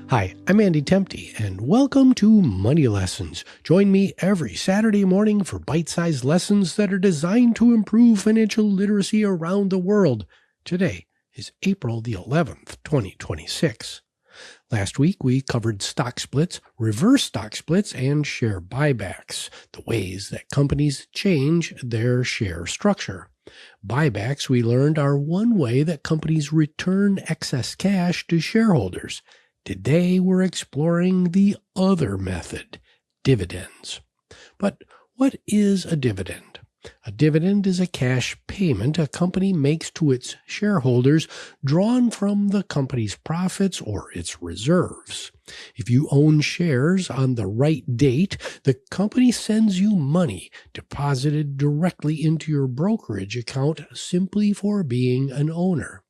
Hi, I'm Andy Temte, and welcome to Money Lessons. Join me every Saturday morning for bite-sized lessons that are designed to improve financial literacy around the world. Today is April the 11th, 2026. Last week, we covered stock splits, reverse stock splits, and share buybacks, the ways that companies change their share structure. Buybacks, we learned, are one way that companies return excess cash to shareholders. Today, we're exploring the other method, dividends. But what is a dividend? A dividend is a cash payment a company makes to its shareholders drawn from the company's profits or its reserves. If you own shares on the right date, the company sends you money deposited directly into your brokerage account simply for being an owner.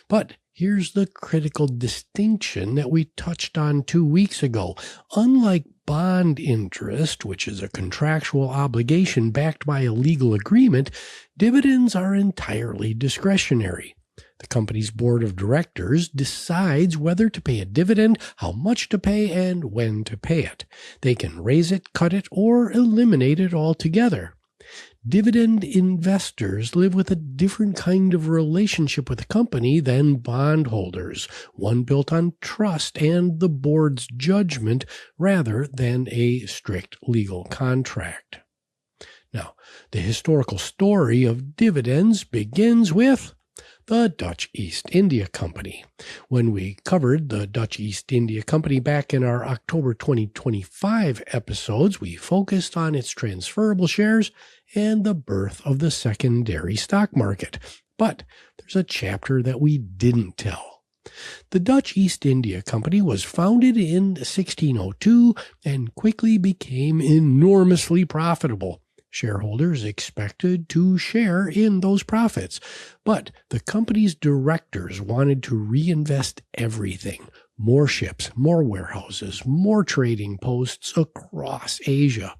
But here's the critical distinction that we touched on 2 weeks ago. Unlike bond interest, which is a contractual obligation backed by a legal agreement, dividends are entirely discretionary. The company's board of directors decides whether to pay a dividend, how much to pay, and when to pay it. They can raise it, cut it, or eliminate it altogether. Dividend investors live with a different kind of relationship with the company than bondholders, one built on trust and the board's judgment rather than a strict legal contract. Now, the historical story of dividends begins with the Dutch East India Company. When we covered the Dutch East India Company back in our October 2025 episodes, we focused on its transferable shares and the birth of the secondary stock market. But there's a chapter that we didn't tell. The Dutch East India Company was founded in 1602 and quickly became enormously profitable. Shareholders expected to share in those profits, but the company's directors wanted to reinvest everything. More ships, more warehouses, more trading posts across Asia.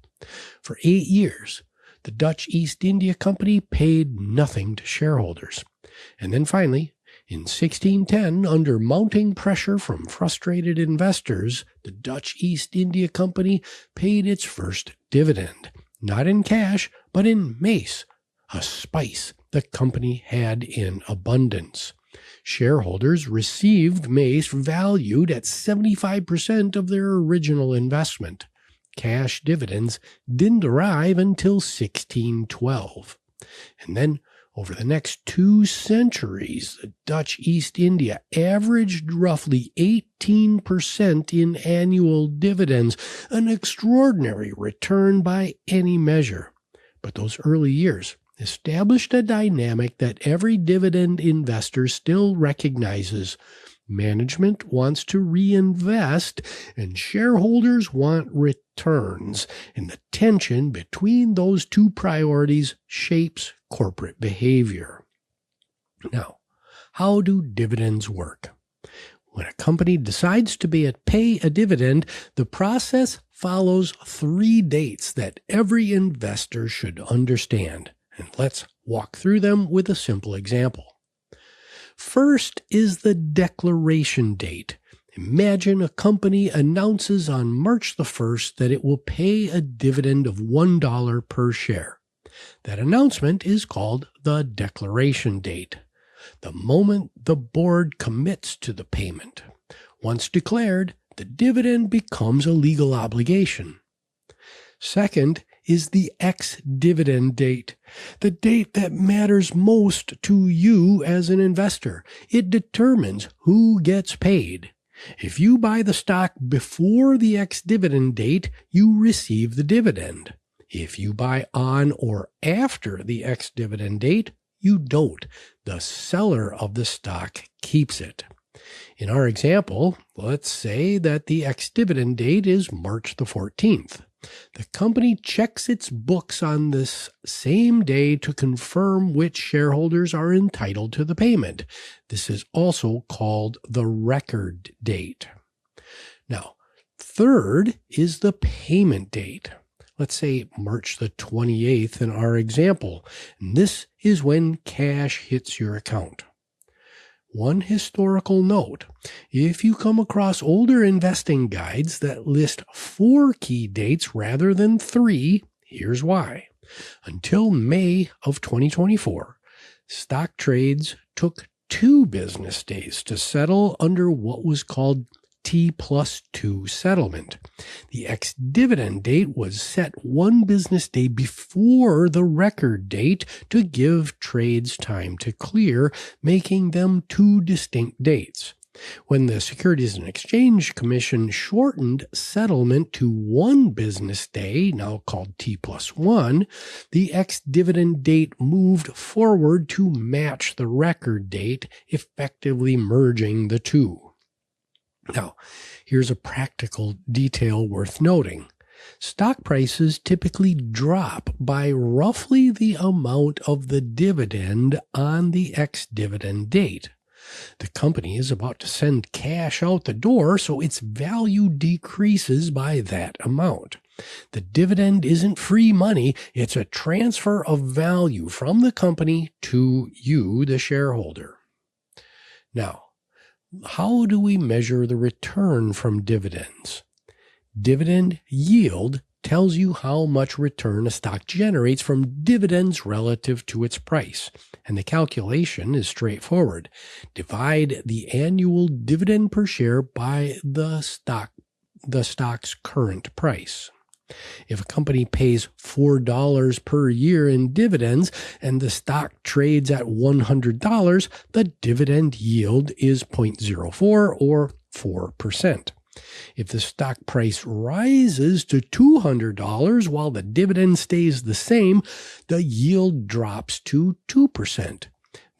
For 8 years, the Dutch East India Company paid nothing to shareholders. And then finally, in 1610, under mounting pressure from frustrated investors, the Dutch East India Company paid its first dividend. Not in cash, but in mace, a spice the company had in abundance. Shareholders received mace valued at 75% of their original investment. Cash dividends didn't arrive until 1612. And then, over the next 2 centuries, the Dutch East India averaged roughly 18% in annual dividends, an extraordinary return by any measure. But those early years established a dynamic that every dividend investor still recognizes. Management wants to reinvest, and shareholders want returns, and the tension between those two priorities shapes corporate behavior. Now, how do dividends work? When a company decides to pay a dividend, the process follows 3 dates that every investor should understand. And let's walk through them with a simple example. First is the declaration date. Imagine a company announces on March the 1st that it will pay a dividend of $1 per share. That announcement is called the declaration date, the moment the board commits to the payment. Once declared, the dividend becomes a legal obligation. Second is the ex-dividend date, the date that matters most to you as an investor. It determines who gets paid. If you buy the stock before the ex-dividend date, you receive the dividend. If you buy on or after the ex-dividend date, you don't. The seller of the stock keeps it. In our example, let's say that the ex-dividend date is March the 14th. The company checks its books on this same day to confirm which shareholders are entitled to the payment. This is also called the record date. Now, third is the payment date. Let's say March the 28th in our example. And this is when cash hits your account. One historical note: if you come across older investing guides that list 4 key dates rather than 3, here's why. Until May of 2024, stock trades took 2 business days to settle under what was called T+2 settlement. The ex-dividend date was set 1 business day before the record date to give trades time to clear, making them 2 distinct dates. When the Securities and Exchange Commission shortened settlement to 1 business day, now called T+1, the ex-dividend date moved forward to match the record date, effectively merging the 2. Now, here's a practical detail worth noting. Stock prices typically drop by roughly the amount of the dividend on the ex-dividend date. The company is about to send cash out the door, so its value decreases by that amount. The dividend isn't free money, it's a transfer of value from the company to you, the shareholder. Now, how do we measure the return from dividends? Dividend yield tells you how much return a stock generates from dividends relative to its price, and the calculation is straightforward. Divide the annual dividend per share by the stock's current price. If a company pays $4 per year in dividends and the stock trades at $100, the dividend yield is 0.04 or 4%. If the stock price rises to $200 while the dividend stays the same, the yield drops to 2%.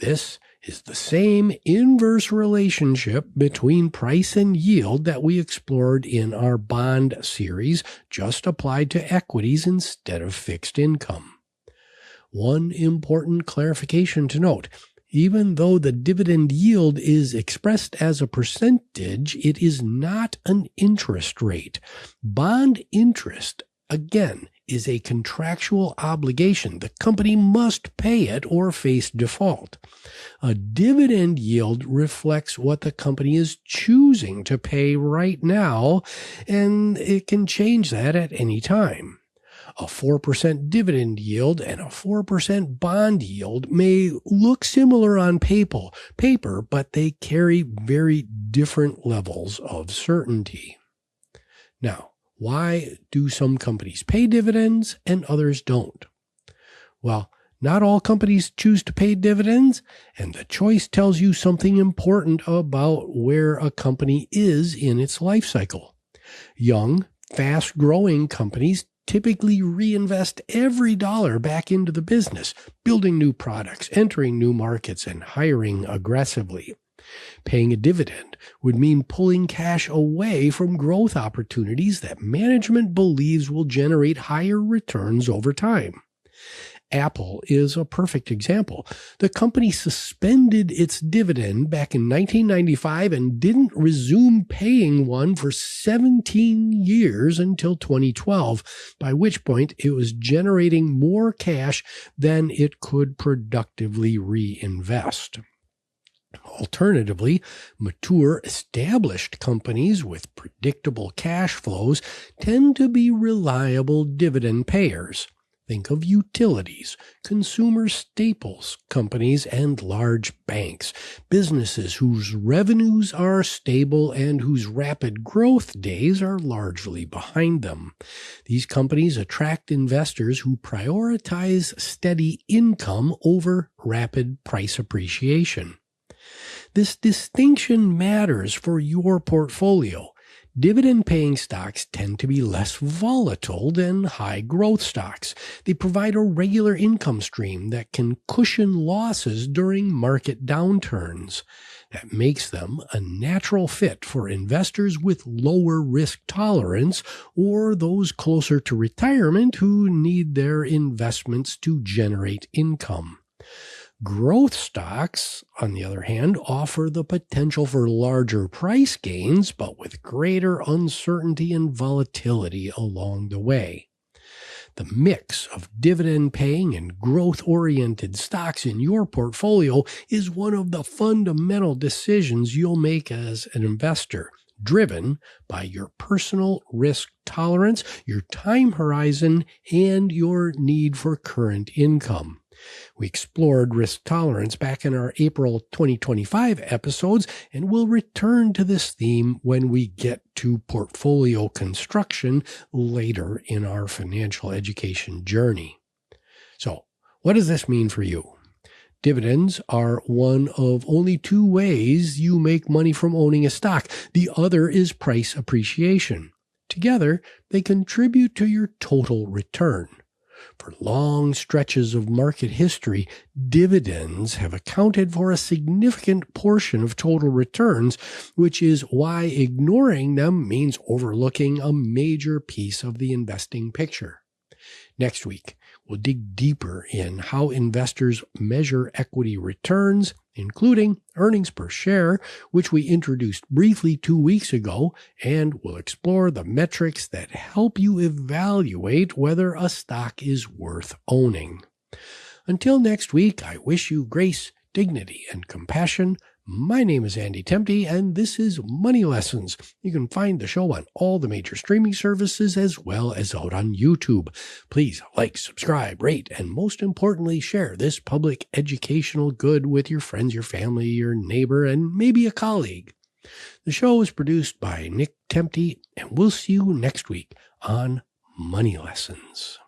This is the same inverse relationship between price and yield that we explored in our bond series, just applied to equities instead of fixed income. One important clarification to note: even though the dividend yield is expressed as a percentage, it is not an interest rate. Bond interest, again, is a contractual obligation. The company must pay it or face default. A dividend yield reflects what the company is choosing to pay right now, and it can change that at any time. A 4% dividend yield and a 4% bond yield may look similar on paper, but they carry very different levels of certainty. Now, why do some companies pay dividends and others don't? Well, not all companies choose to pay dividends, and the choice tells you something important about where a company is in its life cycle. Young, fast-growing companies typically reinvest every dollar back into the business, building new products, entering new markets, and hiring aggressively. Paying a dividend would mean pulling cash away from growth opportunities that management believes will generate higher returns over time. Apple is a perfect example. The company suspended its dividend back in 1995 and didn't resume paying one for 17 years until 2012, by which point it was generating more cash than it could productively reinvest. Alternatively, mature, established companies with predictable cash flows tend to be reliable dividend payers. Think of utilities, consumer staples companies, and large banks, businesses whose revenues are stable and whose rapid growth days are largely behind them. These companies attract investors who prioritize steady income over rapid price appreciation. This distinction matters for your portfolio. Dividend-paying stocks tend to be less volatile than high-growth stocks. They provide a regular income stream that can cushion losses during market downturns. That makes them a natural fit for investors with lower risk tolerance or those closer to retirement who need their investments to generate income. Growth stocks, on the other hand, offer the potential for larger price gains, but with greater uncertainty and volatility along the way. The mix of dividend-paying and growth-oriented stocks in your portfolio is one of the fundamental decisions you'll make as an investor, driven by your personal risk tolerance, your time horizon, and your need for current income. We explored risk tolerance back in our April 2025 episodes, and we'll return to this theme when we get to portfolio construction later in our financial education journey. So, what does this mean for you? Dividends are one of only two ways you make money from owning a stock. The other is price appreciation. Together, they contribute to your total return. For long stretches of market history, dividends have accounted for a significant portion of total returns, which is why ignoring them means overlooking a major piece of the investing picture. Next week, we'll dig deeper in how investors measure equity returns, including earnings per share, which we introduced briefly 2 weeks ago, and we'll explore the metrics that help you evaluate whether a stock is worth owning. Until next week, I wish you grace, dignity, and compassion. My name is Andy Temte, and this is Money Lessons. You can find the show on all the major streaming services as well as out on YouTube. Please like, subscribe, rate, and most importantly, share this public educational good with your friends, your family, your neighbor, and maybe a colleague. The show is produced by Nick Temte, and we'll see you next week on Money Lessons.